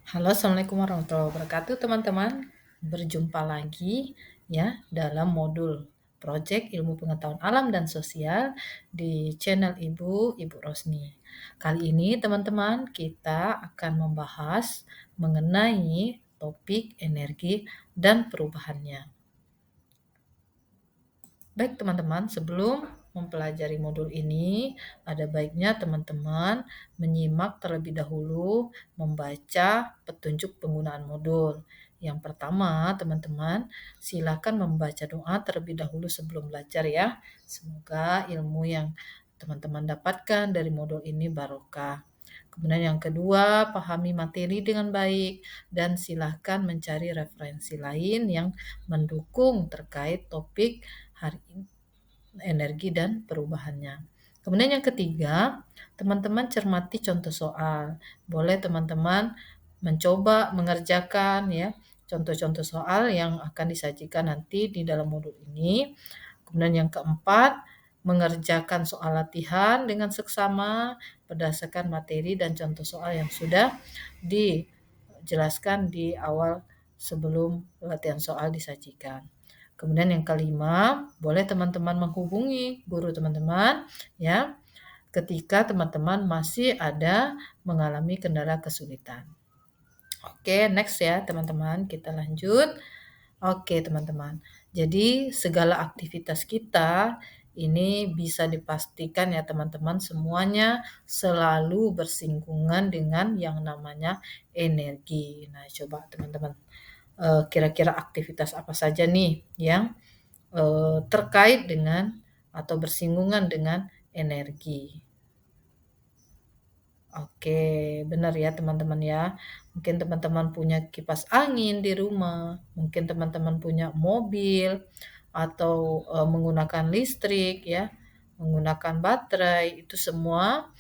Halo, Assalamualaikum warahmatullahi wabarakatuh, teman-teman. Berjumpa lagi ya dalam modul Project Ilmu Pengetahuan Alam dan Sosial di channel Ibu Rosni. Kali ini, teman-teman, kita akan membahas mengenai topik energi dan perubahannya. Baik teman-teman, sebelum mempelajari modul ini, ada baiknya teman-teman menyimak terlebih dahulu membaca petunjuk penggunaan modul. Yang pertama, teman-teman, silakan membaca doa terlebih dahulu sebelum belajar ya. Semoga ilmu yang teman-teman dapatkan dari modul ini barokah. Kemudian yang kedua, pahami materi dengan baik dan silakan mencari referensi lain yang mendukung terkait topik hari ini, energi dan perubahannya. Kemudian yang ketiga, teman-teman cermati contoh soal. Boleh teman-teman mencoba mengerjakan ya contoh-contoh soal yang akan disajikan nanti di dalam modul ini. Kemudian yang keempat, mengerjakan soal latihan dengan seksama berdasarkan materi dan contoh soal yang sudah dijelaskan di awal sebelum latihan soal disajikan. Kemudian yang kelima, boleh teman-teman menghubungi guru teman-teman ya ketika teman-teman masih ada mengalami kendala kesulitan. Oke, next ya teman-teman, kita lanjut. Oke teman-teman, jadi segala aktivitas kita ini bisa dipastikan ya teman-teman semuanya selalu bersinggungan dengan yang namanya energi. Nah coba teman-teman, kira-kira aktivitas apa saja nih yang terkait dengan atau bersinggungan dengan energi. Oke, benar ya teman-teman ya. Mungkin teman-teman punya kipas angin di rumah, mungkin teman-teman punya mobil atau menggunakan listrik ya, menggunakan baterai, itu semua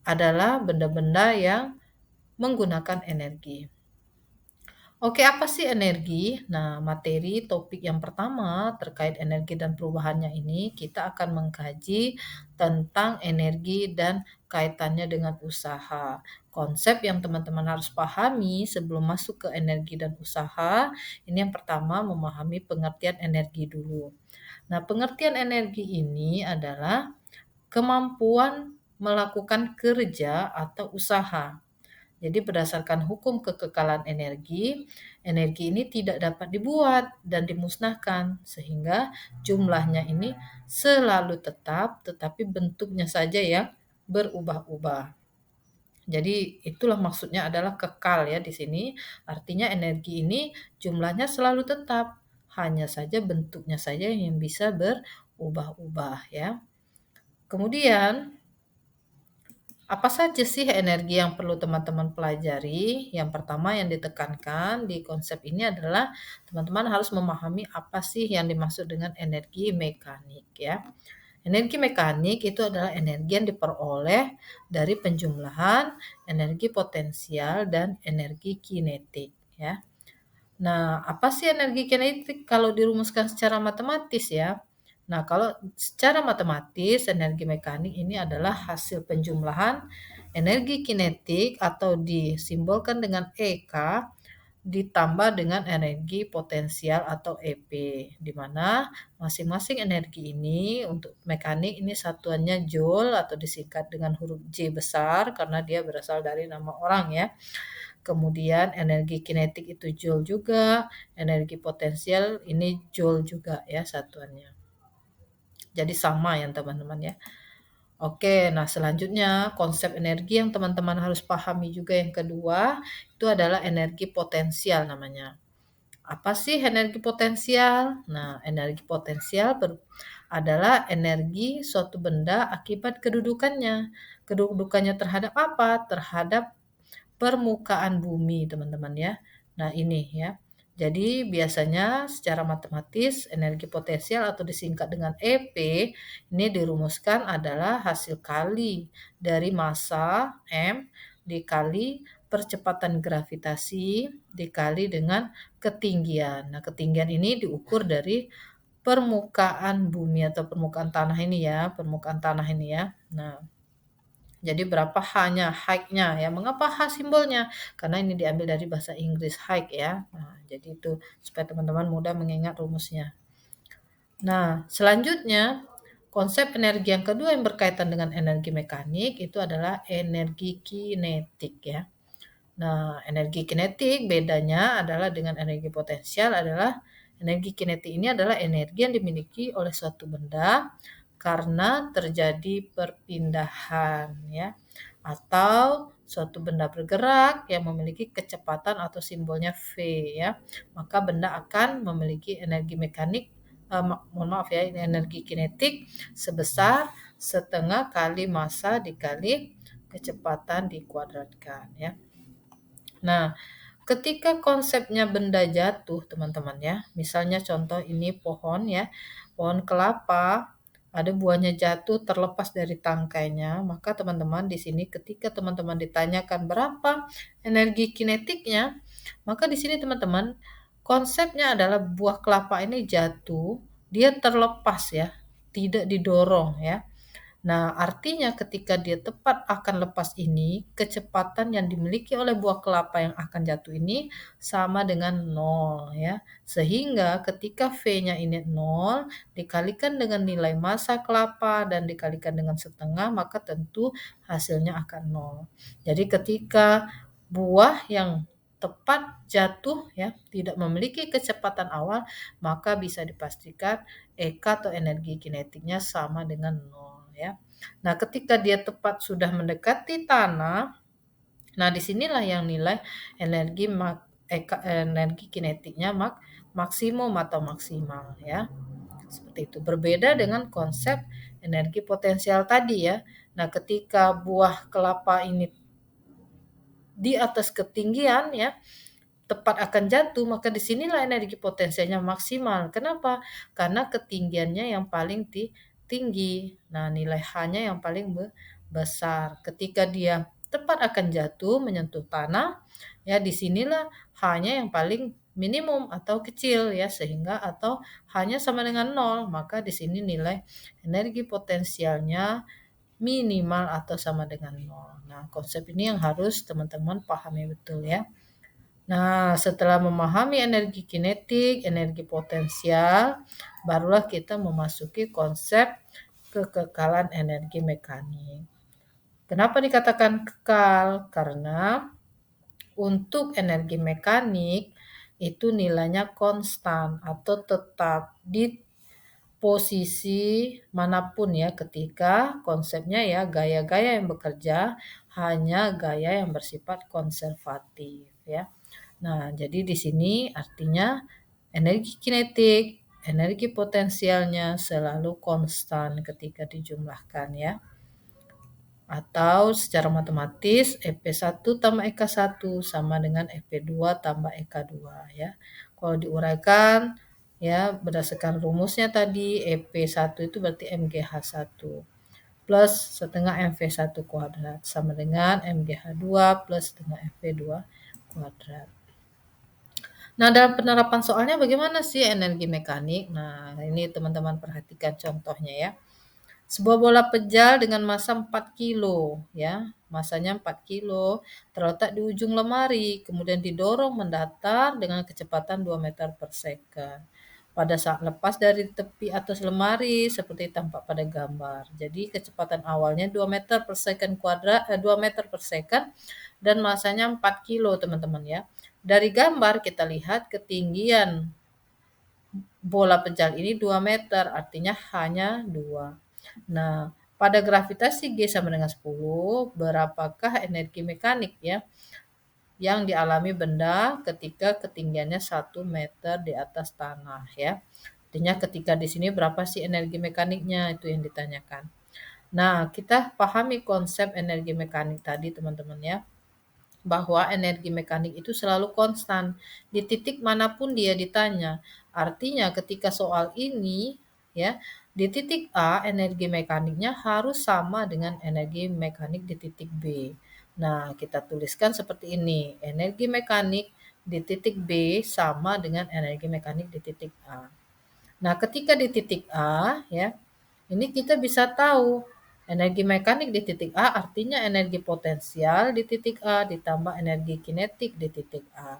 adalah benda-benda yang menggunakan energi. Oke, apa sih energi? Nah, materi topik yang pertama terkait energi dan perubahannya ini, kita akan mengkaji tentang energi dan kaitannya dengan usaha. Konsep yang teman-teman harus pahami sebelum masuk ke energi dan usaha, ini yang pertama memahami pengertian energi dulu. Nah, pengertian energi ini adalah kemampuan melakukan kerja atau usaha. Jadi berdasarkan hukum kekekalan energi, energi ini tidak dapat dibuat dan dimusnahkan sehingga jumlahnya ini selalu tetap tetapi bentuknya saja yang berubah-ubah. Jadi itulah maksudnya adalah kekal ya di sini. Artinya energi ini jumlahnya selalu tetap, hanya saja bentuknya saja yang bisa berubah-ubah ya. Kemudian apa saja sih energi yang perlu teman-teman pelajari? Yang pertama yang ditekankan di konsep ini adalah teman-teman harus memahami apa sih yang dimaksud dengan energi mekanik ya. Energi mekanik itu adalah energi yang diperoleh dari penjumlahan energi potensial dan energi kinetik ya. Nah, apa sih energi kinetik kalau dirumuskan secara matematis ya? Nah, kalau secara matematis energi mekanik ini adalah hasil penjumlahan energi kinetik atau disimbolkan dengan EK ditambah dengan energi potensial atau EP, di mana masing-masing energi ini untuk mekanik ini satuannya joule atau disingkat dengan huruf J besar karena dia berasal dari nama orang ya. Kemudian energi kinetik itu joule juga, energi potensial ini joule juga ya satuannya. Jadi sama ya teman-teman ya. Oke, nah selanjutnya konsep energi yang teman-teman harus pahami juga yang kedua, itu adalah energi potensial namanya. Apa sih energi potensial? Nah, energi potensial adalah energi suatu benda akibat kedudukannya. Kedudukannya terhadap apa? Terhadap permukaan bumi, teman-teman ya. Nah, ini ya. Jadi biasanya secara matematis energi potensial atau disingkat dengan EP ini dirumuskan adalah hasil kali dari massa M dikali percepatan gravitasi dikali dengan ketinggian. Nah, ketinggian ini diukur dari permukaan bumi atau permukaan tanah ini ya, permukaan tanah ini ya. Nah, Jadi berapa H-nya, height-nya ya. Mengapa H simbolnya? Karena ini diambil dari bahasa Inggris height ya. Nah, jadi itu supaya teman-teman mudah mengingat rumusnya. Nah, selanjutnya konsep energi yang kedua yang berkaitan dengan energi mekanik itu adalah energi kinetik ya. Nah, energi kinetik bedanya adalah dengan energi potensial adalah energi kinetik ini adalah energi yang dimiliki oleh suatu benda karena terjadi perpindahan ya, atau suatu benda bergerak yang memiliki kecepatan atau simbolnya V ya, maka benda akan memiliki energi mekanik mohon maaf ya, energi kinetik sebesar setengah kali massa dikali kecepatan dikuadratkan ya. Nah, ketika konsepnya benda jatuh teman-teman ya, misalnya contoh ini pohon ya, pohon kelapa, ada buahnya jatuh terlepas dari tangkainya, maka teman-teman di sini ketika teman-teman ditanyakan berapa energi kinetiknya, maka di sini teman-teman konsepnya adalah buah kelapa ini jatuh, dia terlepas ya, tidak didorong ya. Nah, artinya ketika dia tepat akan lepas ini, kecepatan yang dimiliki oleh buah kelapa yang akan jatuh ini sama dengan 0 ya. Sehingga ketika V-nya ini 0 dikalikan dengan nilai massa kelapa dan dikalikan dengan setengah, maka tentu hasilnya akan 0. Jadi ketika buah yang tepat jatuh ya, tidak memiliki kecepatan awal, maka bisa dipastikan EK atau energi kinetiknya sama dengan 0 ya. Nah, ketika dia tepat sudah mendekati tanah, nah disinilah yang nilai energi energi kinetiknya maksimum atau maksimal ya. Seperti itu. Berbeda dengan konsep energi potensial tadi ya. Nah, ketika buah kelapa ini di atas ketinggian ya, tepat akan jatuh, maka disinilah energi potensialnya maksimal. Kenapa? Karena ketinggiannya yang paling tinggi. Nah, nilai H-nya yang paling besar. Ketika dia tepat akan jatuh menyentuh tanah, ya disinilah H-nya yang paling minimum atau kecil ya, sehingga atau H-nya sama dengan 0, maka di sini nilai energi potensialnya minimal atau sama dengan 0. Nah, konsep ini yang harus teman-teman pahami betul ya. Nah, setelah memahami energi kinetik, energi potensial, barulah kita memasuki konsep kekekalan energi mekanik. Kenapa dikatakan kekal? Karena untuk energi mekanik itu nilainya konstan atau tetap di posisi manapun ya ketika konsepnya ya gaya-gaya yang bekerja hanya gaya yang bersifat konservatif ya. Nah, jadi di sini artinya energi kinetik, energi potensialnya selalu konstan ketika dijumlahkan ya. Atau secara matematis EP1 tambah EK1 sama dengan EP2 tambah EK2 ya. Kalau diuraikan ya berdasarkan rumusnya tadi EP1 itu berarti MGH1 plus setengah MV1 kuadrat sama dengan MGH2 plus setengah MV2 kuadrat. Nah, dalam penerapan soalnya bagaimana sih energi mekanik? Nah, ini teman-teman perhatikan contohnya ya. Sebuah bola pejal dengan massa 4 kilo ya, massanya 4 kilo, terletak di ujung lemari, kemudian didorong mendatar dengan kecepatan 2 meter per second. Pada saat lepas dari tepi atas lemari seperti tampak pada gambar. Jadi kecepatan awalnya 2 meter per second kuadrat, 2 meter per second dan massanya 4 kilo teman-teman ya. Dari gambar kita lihat ketinggian bola pejal ini 2 meter, artinya hanya 2. Nah, pada gravitasi G sama dengan 10, berapakah energi mekanik ya yang dialami benda ketika ketinggiannya 1 meter di atas tanah ya. Artinya ketika di sini berapa sih energi mekaniknya itu yang ditanyakan. Nah, kita pahami konsep energi mekanik tadi teman-teman ya, bahwa energi mekanik itu selalu konstan di titik manapun dia ditanya. Artinya ketika soal ini ya, di titik A energi mekaniknya harus sama dengan energi mekanik di titik B. Nah, kita tuliskan seperti ini. Energi mekanik di titik B sama dengan energi mekanik di titik A. Nah, ketika di titik A ya, ini kita bisa tahu Energi mekanik di titik A artinya energi potensial di titik A ditambah energi kinetik di titik A.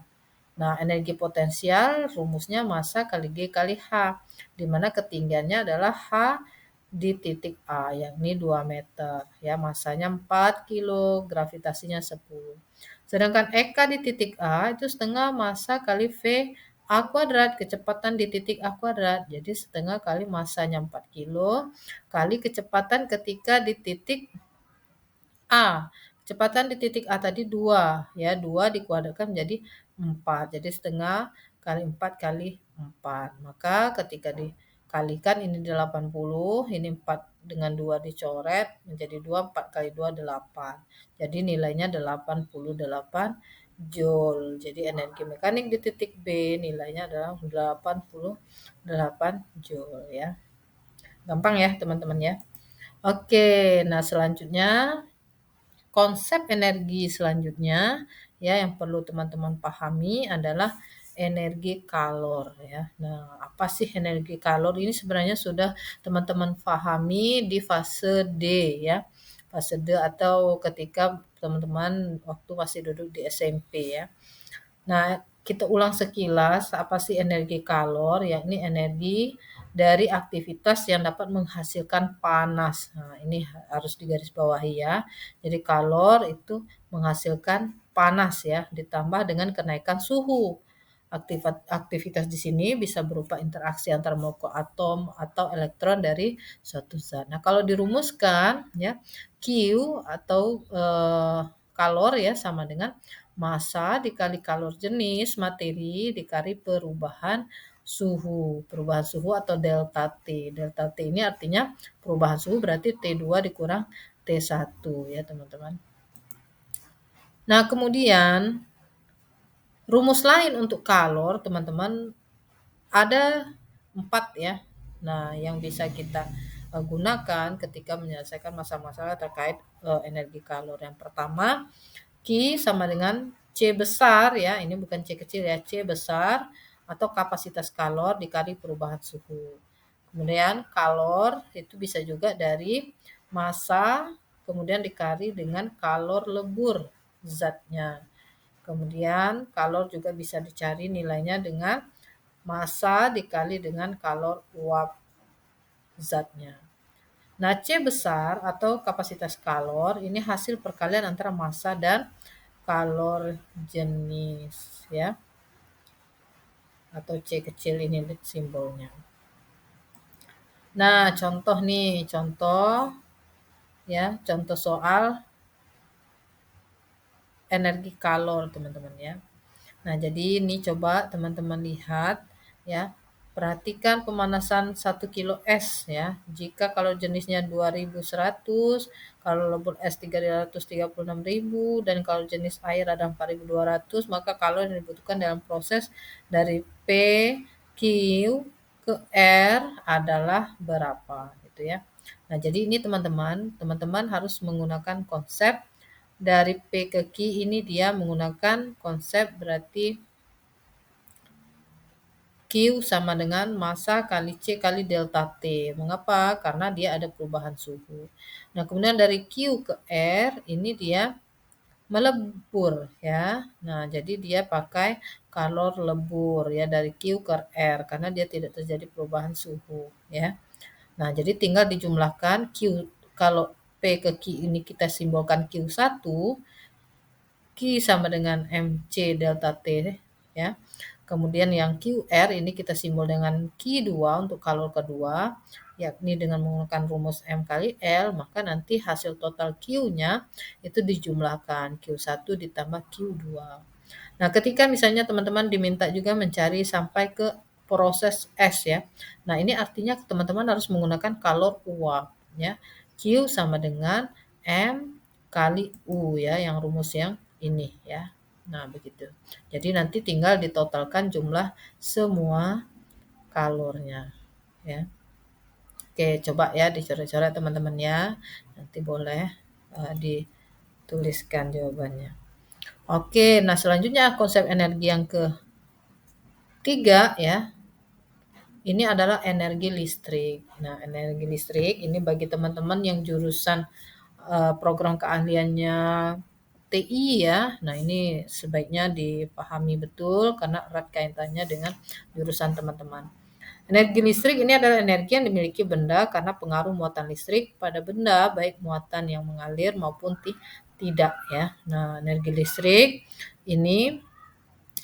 Nah, energi potensial rumusnya massa kali G kali H, di mana ketinggiannya adalah H di titik A, yakni 2 meter. Ya, massanya 4 kilo, gravitasinya 10. Sedangkan EK di titik A itu setengah massa kali V A kuadrat, kecepatan di titik A kuadrat. Jadi setengah kali massanya 4 kilo, kali kecepatan ketika di titik A. Kecepatan di titik A tadi 2, ya 2 dikuadratkan menjadi 4. Jadi setengah kali 4 kali 4. Maka ketika dikalikan ini 80, ini 4 dengan 2 dicoret menjadi 2, 4 kali 2 8. Jadi nilainya 88 Joule. Jadi energi mekanik di titik B nilainya adalah 88 Joule ya. Gampang ya teman-teman ya. Oke, nah selanjutnya konsep energi selanjutnya ya yang perlu teman-teman pahami adalah energi kalor ya. Nah, apa sih energi kalor? Ini sebenarnya sudah teman-teman pahami di fase D ya. Fase D atau ketika teman-teman waktu masih duduk di SMP ya. Nah, kita ulang sekilas apa sih energi kalor, yakni energi dari aktivitas yang dapat menghasilkan panas. Nah, ini harus digarisbawahi ya. Jadi kalor itu menghasilkan panas ya, ditambah dengan kenaikan suhu. Aktivitas di sini bisa berupa interaksi antar molekul atom atau elektron dari suatu zat. Nah, kalau dirumuskan ya, Q atau kalor ya sama dengan massa dikali kalor jenis materi dikali perubahan suhu. Perubahan suhu atau delta T. Delta T ini artinya perubahan suhu berarti T2 dikurang T1 ya teman-teman. Nah kemudian rumus lain untuk kalor teman-teman ada 4 ya. Nah yang bisa kita gunakan ketika menyelesaikan masalah-masalah terkait energi kalor. Yang pertama Q sama dengan C besar ya, ini bukan C kecil ya, C besar atau kapasitas kalor dikali perubahan suhu. Kemudian kalor itu bisa juga dari massa kemudian dikali dengan kalor lebur zatnya. Kemudian kalor juga bisa dicari nilainya dengan massa dikali dengan kalor uap zatnya. Nah, C besar atau kapasitas kalor ini hasil perkalian antara massa dan kalor jenis ya. Atau C kecil ini simbolnya. Nah, contoh nih, contoh ya, contoh soal energi kalor teman-teman ya. Nah, jadi ini coba teman-teman lihat ya. Perhatikan pemanasan 1 kilo es ya. Jika kalau jenisnya 2100, kalau lebur es 336.000 dan kalau jenis air ada 4200, maka kalori yang dibutuhkan dalam proses dari P, Q ke R adalah berapa gitu ya. Nah, jadi ini teman-teman harus menggunakan konsep dari P ke Q ini dia menggunakan konsep berarti Q sama dengan massa kali C kali delta T. Mengapa? Karena dia ada perubahan suhu. Nah, kemudian dari Q ke R ini dia melebur ya. Nah, jadi dia pakai kalor lebur ya dari Q ke R karena dia tidak terjadi perubahan suhu ya. Nah, jadi tinggal dijumlahkan Q kalau P ke Q ini kita simbolkan Q1, Q sama dengan MC delta T ya. Kemudian yang QR ini kita simbol dengan Q2 untuk kalor kedua, yakni dengan menggunakan rumus M kali L, maka nanti hasil total Q-nya itu dijumlahkan Q1 ditambah Q2. Nah, ketika misalnya teman-teman diminta juga mencari sampai ke proses S ya. Nah, ini artinya teman-teman harus menggunakan kalor uap ya. Q sama dengan M kali U ya, yang rumus yang ini ya. Nah, begitu. Jadi nanti tinggal ditotalkan jumlah semua kalornya ya. Oke, coba ya dicoret-coret teman-teman ya. Nanti boleh dituliskan jawabannya. Oke, nah selanjutnya konsep energi yang ketiga ya. ini adalah energi listrik. Nah, energi listrik ini bagi teman-teman yang jurusan program keahliannya TI ya. Nah, ini sebaiknya dipahami betul karena erat kaitannya dengan jurusan teman-teman. Energi listrik ini adalah energi yang dimiliki benda karena pengaruh muatan listrik pada benda, baik muatan yang mengalir maupun tidak ya. Nah, energi listrik ini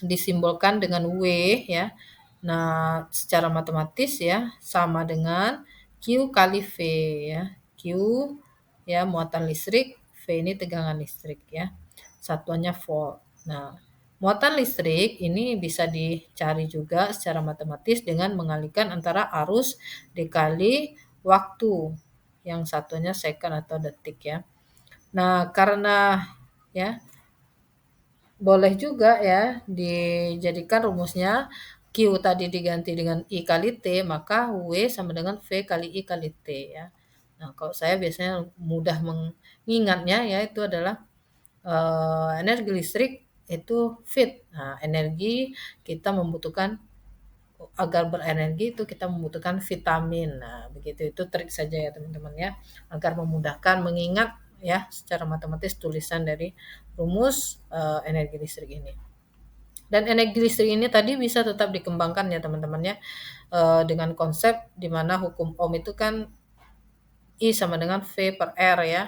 disimbolkan dengan W ya. Nah, secara matematis ya sama dengan Q kali V ya. Q ya muatan listrik, V ini tegangan listrik ya. Satuannya volt. Nah, muatan listrik ini bisa dicari juga secara matematis dengan mengalihkan antara arus dikali waktu. Yang satunya second atau detik ya. Nah, karena ya boleh juga ya dijadikan rumusnya Q tadi diganti dengan I kali T, maka W sama dengan V kali I kali T ya. Nah, kalau saya biasanya mudah mengingatnya ya itu adalah energi listrik itu fit. Nah, energi kita membutuhkan agar berenergi itu kita membutuhkan vitamin. Nah, begitu itu trik saja ya teman-teman ya, agar memudahkan mengingat ya secara matematis tulisan dari rumus energi listrik ini. Dan energi listrik ini tadi bisa tetap dikembangkan ya teman-teman ya, dengan konsep di mana hukum Ohm itu kan I sama dengan V per R ya.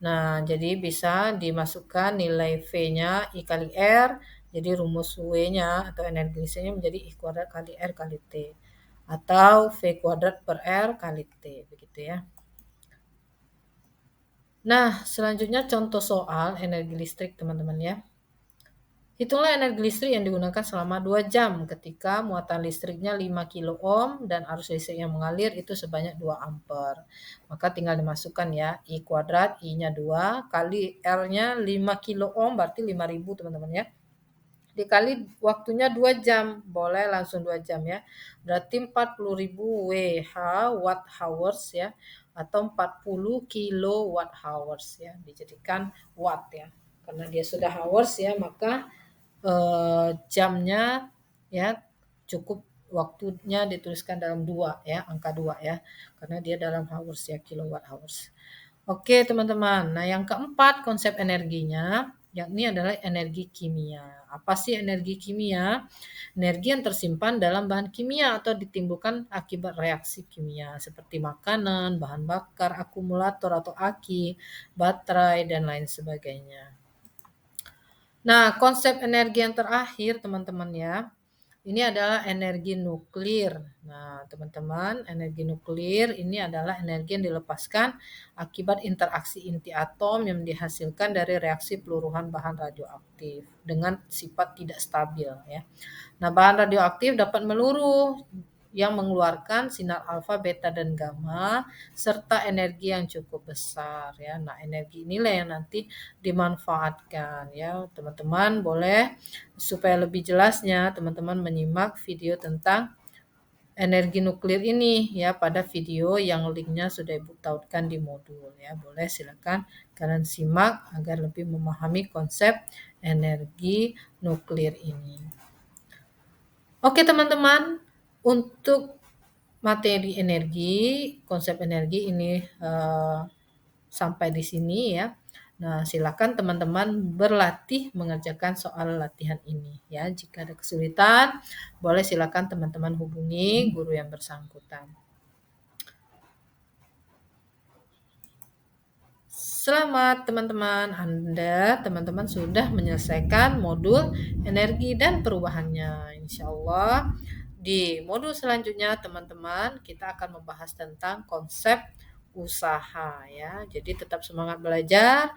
Nah, jadi bisa dimasukkan nilai V-nya I kali R, jadi rumus W-nya atau energi listriknya menjadi I kuadrat kali R kali T. Atau V kuadrat per R kali T, begitu ya. Nah, selanjutnya contoh soal energi listrik teman-teman ya. Hitunglah energi listrik yang digunakan selama 2 jam ketika muatan listriknya 5 kilo ohm dan arus listrik yang mengalir itu sebanyak 2 ampere. Maka tinggal dimasukkan ya, I kuadrat, I-nya 2, kali R-nya 5 kilo ohm berarti 5000 teman-teman ya. Dikali waktunya 2 jam, boleh langsung 2 jam ya. Berarti 40.000 WH watt hours ya, atau 40 kilowatt hours ya, dijadikan watt ya. Karena dia sudah hours ya, maka jamnya ya cukup waktunya dituliskan dalam 2 ya, angka 2 ya. Karena dia dalam hours ya, kilowatt hours. Oke, teman-teman. Nah, yang keempat konsep energinya yakni adalah energi kimia. Apa sih energi kimia? Energi yang tersimpan dalam bahan kimia atau ditimbulkan akibat reaksi kimia seperti makanan, bahan bakar, akumulator atau aki, baterai dan lain sebagainya. Nah, konsep energi yang terakhir teman-teman ya, ini adalah energi nuklir. Nah, teman-teman, energi nuklir ini adalah energi yang dilepaskan akibat interaksi inti atom yang dihasilkan dari reaksi peluruhan bahan radioaktif dengan sifat tidak stabil ya. Nah, bahan radioaktif dapat meluruh yang mengeluarkan sinar alfa, beta, dan gamma serta energi yang cukup besar ya. Nah, energi inilah yang nanti dimanfaatkan ya. Teman-teman boleh supaya lebih jelasnya teman-teman menyimak video tentang energi nuklir ini ya pada video yang linknya sudah Ibu tautkan di modul ya. Boleh silakan kalian simak agar lebih memahami konsep energi nuklir ini. Oke teman-teman, untuk materi energi, konsep energi ini sampai di sini ya. Nah, silakan teman-teman berlatih mengerjakan soal latihan ini ya. Jika ada kesulitan, boleh silakan teman-teman hubungi guru yang bersangkutan. Selamat teman-teman, teman-teman sudah menyelesaikan modul energi dan perubahannya. Insya Allah di modul selanjutnya teman-teman kita akan membahas tentang konsep usaha ya. Jadi tetap semangat belajar,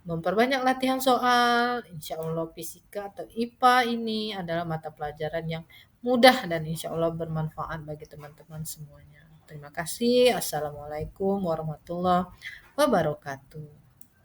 memperbanyak latihan soal. Insya Allah fisika atau IPA ini adalah mata pelajaran yang mudah dan insya Allah bermanfaat bagi teman-teman semuanya. Terima kasih. Assalamualaikum warahmatullahi wabarakatuh.